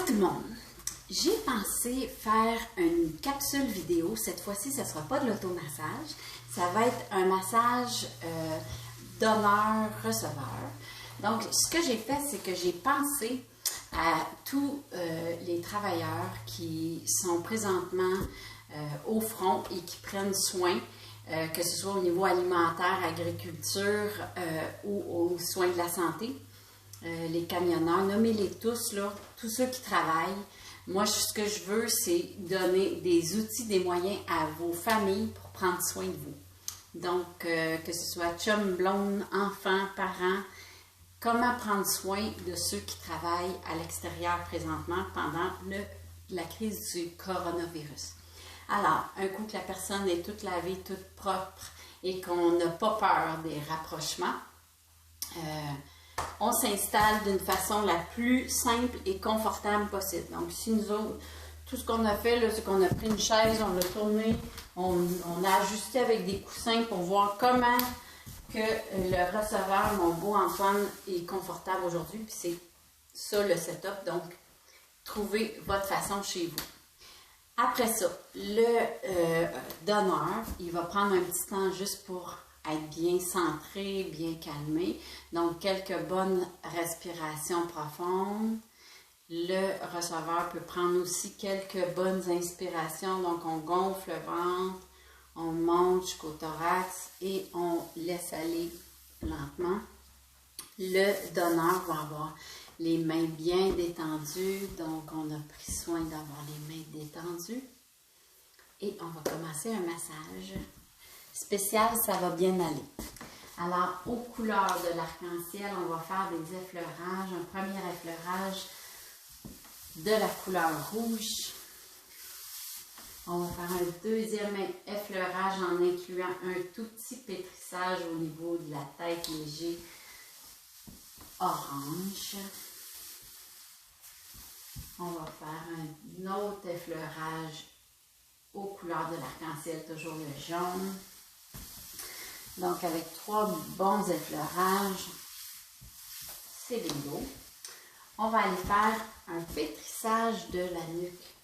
tout le monde! J'ai pensé faire une capsule vidéo. Cette fois-ci, ce ne sera pas de l'automassage. Ça va être un massage donneur-receveur. Donc, ce que j'ai fait, c'est que j'ai pensé à tous les travailleurs qui sont présentement au front et qui prennent soin, que ce soit au niveau alimentaire, agriculture ou aux soins de la santé. Les camionneurs, nommez-les tous, là, tous ceux qui travaillent. Moi, ce que je veux, c'est donner des outils, des moyens à vos familles pour prendre soin de vous. Donc, que ce soit chum, blonde, enfants, parents, comment prendre soin de ceux qui travaillent à l'extérieur présentement pendant la crise du coronavirus. Alors, un coup que la personne est toute lavée, toute propre et qu'on n'a pas peur des rapprochements, on s'installe d'une façon la plus simple et confortable possible. Donc, si nous autres, tout ce qu'on a fait, c'est qu'on a pris une chaise, on l'a tournée, on a ajusté avec des coussins pour voir comment que le receveur, mon beau Antoine, est confortable aujourd'hui. Puis c'est ça le setup. Donc, trouvez votre façon chez vous. Après ça, le donneur, il va prendre un petit temps juste pour être bien centré, bien calmé. Donc, quelques bonnes respirations profondes. Le receveur peut prendre aussi quelques bonnes inspirations. Donc, on gonfle le ventre, on monte jusqu'au thorax et on laisse aller lentement. Le donneur va avoir les mains bien détendues. Donc, on a pris soin d'avoir les mains détendues. Et on va commencer un massage spécial, ça va bien aller. Alors, aux couleurs de l'arc-en-ciel, on va faire des effleurages. Un premier effleurage de la couleur rouge. On va faire un deuxième effleurage en incluant un tout petit pétrissage au niveau de la tête léger orange. On va faire un autre effleurage aux couleurs de l'arc-en-ciel, toujours le jaune. Donc, avec 3 bons effleurages, c'est bingo. On va aller faire un pétrissage de la nuque.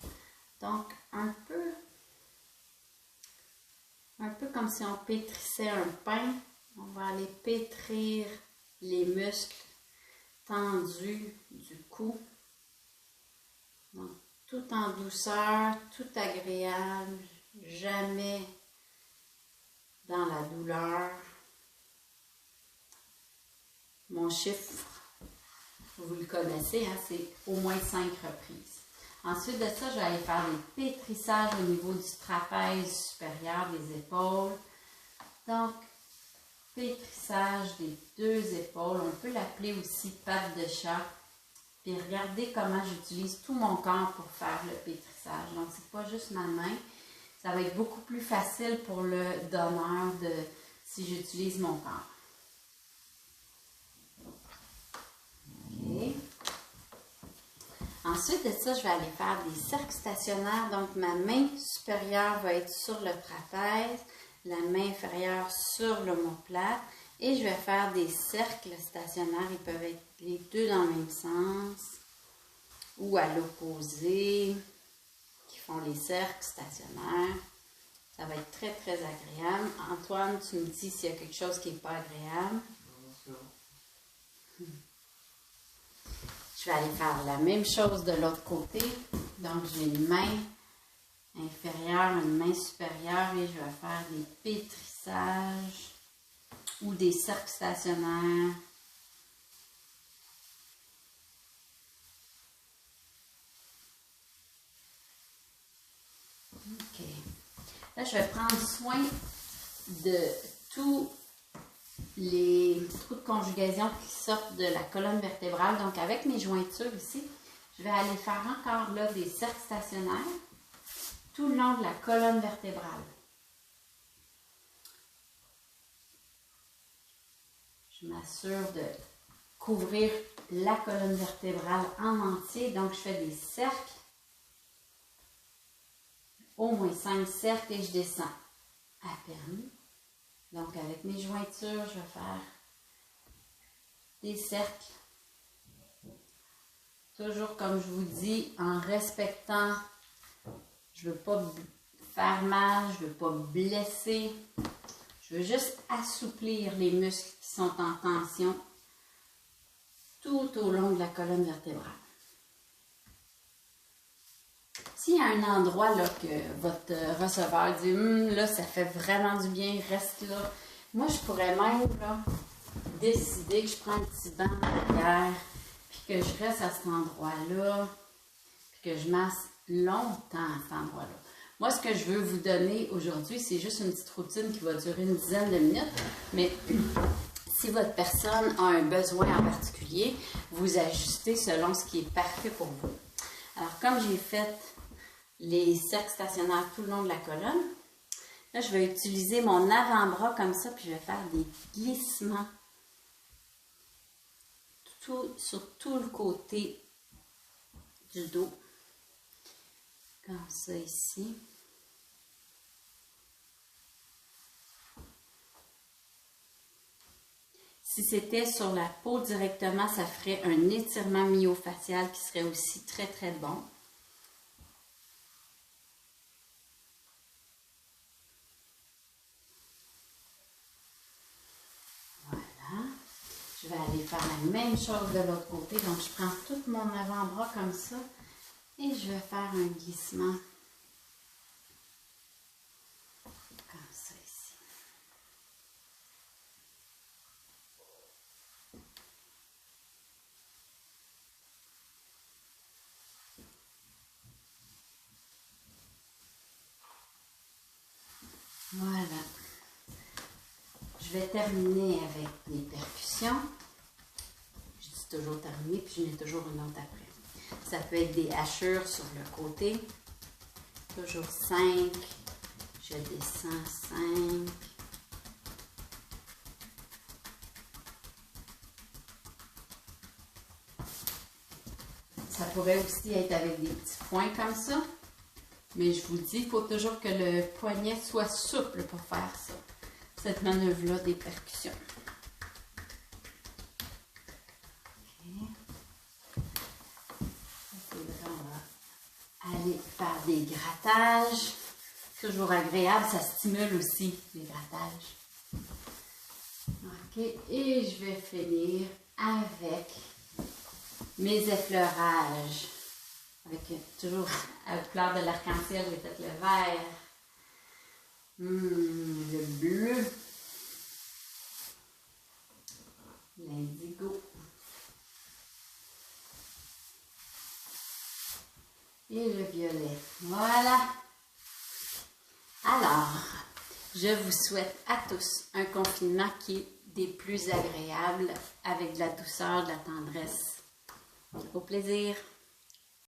Donc, un peu comme si on pétrissait un pain. On va aller pétrir les muscles tendus du cou. Donc, tout en douceur, tout agréable, jamais dans la douleur. Mon chiffre, vous le connaissez, hein, c'est au moins 5 reprises. Ensuite de ça, je vais aller faire des pétrissages au niveau du trapèze supérieur des épaules. Donc, pétrissage des 2 épaules. On peut l'appeler aussi patte de chat. Puis regardez comment j'utilise tout mon corps pour faire le pétrissage. Donc, c'est pas juste ma main. Ça va être beaucoup plus facile pour le donneur si j'utilise mon corps. OK. Ensuite de ça, je vais aller faire des cercles stationnaires. Donc, ma main supérieure va être sur le trapèze, la main inférieure sur l'omoplate. Et je vais faire des cercles stationnaires. Ils peuvent être les deux dans le même sens ou à l'opposé, qui font les cercles stationnaires. Ça va être très, très agréable. Antoine, tu me dis s'il y a quelque chose qui n'est pas agréable. Je vais aller faire la même chose de l'autre côté. Donc, j'ai une main inférieure, une main supérieure et je vais faire des pétrissages ou des cercles stationnaires. OK. Là, je vais prendre soin de tous les trous de conjugaison qui sortent de la colonne vertébrale. Donc, avec mes jointures ici, je vais aller faire encore là des cercles stationnaires tout le long de la colonne vertébrale. Je m'assure de couvrir la colonne vertébrale en entier. Donc, je fais des cercles, au moins 5 cercles et je descends à peine. Donc, avec mes jointures, je vais faire des cercles Toujours comme je vous dis, en respectant, je ne veux pas faire mal, je ne veux pas blesser. Je veux juste assouplir les muscles qui sont en tension tout au long de la colonne vertébrale. S'il y a un endroit là, que votre receveur dit là, ça fait vraiment du bien, reste là. Moi, je pourrais même là, décider que je prends un petit banc derrière, puis que je reste à cet endroit-là, puis que je masse longtemps à cet endroit-là. Moi, ce que je veux vous donner aujourd'hui, c'est juste une petite routine qui va durer une dizaine de minutes, mais si votre personne a un besoin en particulier, vous ajustez selon ce qui est parfait pour vous. Alors, comme j'ai fait les cercles stationnaires tout le long de la colonne, là, je vais utiliser mon avant-bras comme ça, puis je vais faire des glissements sur tout le côté du dos. Comme ça ici. Si c'était sur la peau directement, ça ferait un étirement myofacial qui serait aussi très très bon. Voilà. Je vais aller faire la même chose de l'autre côté. Donc je prends tout mon avant-bras comme ça et je vais faire un glissement. Comme ça ici. Voilà. Je vais terminer avec les percussions. Je dis toujours terminer, puis je mets toujours une autre après. Ça peut être des hachures sur le côté. Toujours 5. Je descends 5. Ça pourrait aussi être avec des petits points comme ça. Mais je vous dis, il faut toujours que le poignet soit souple pour faire ça. Cette manœuvre-là des percussions. Okay. On va aller faire des grattages. Toujours agréable, ça stimule aussi les grattages. Ok, et je vais finir avec mes effleurages. Avec toujours à la couleur de l'arc-en-ciel, j'ai fait le vert, le bleu, l'indigo et le violet. Voilà. Alors, je vous souhaite à tous un confinement qui est des plus agréables, avec de la douceur, de la tendresse. Au plaisir!